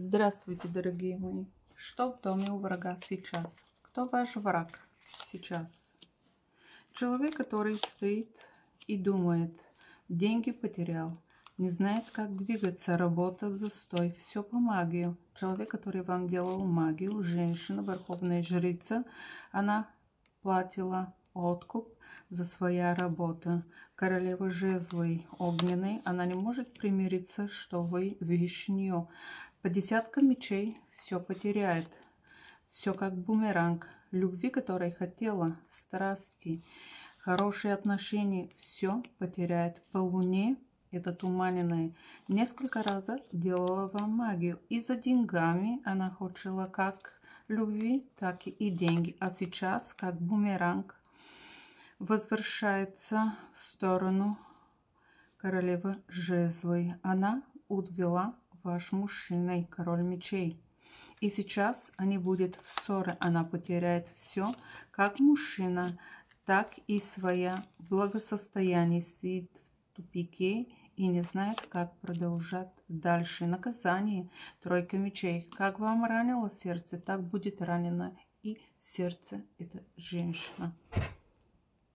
Здравствуйте, дорогие мои. Что в доме у врага сейчас? Кто ваш враг сейчас? Человек, который стоит и думает, деньги потерял, не знает, как двигаться, работа в застой, все по магию. Человек, который вам делал магию, женщина, верховная жрица, она платила откуп за своя работа. Королева жезлы огненной, она не может примириться, что вы выше нее. По десяткам мечей все потеряет. Все как бумеранг. Любви, которой хотела, страсти, хорошие отношения, все потеряет. По луне, это туманенное, несколько раз делала вам магию. И за деньгами она хотела как любви, так и деньги. А сейчас, как бумеранг, возвращается в сторону королевы жезлы. Она увела ваш мужчина, король мечей. И сейчас они будут в ссоре. Она потеряет все, как мужчина, так и свое благосостояние. Стоит в тупике и не знает, как продолжать дальше. Наказание. Тройка мечей. Как вам ранило сердце, так будет ранено и сердце. Это женщина.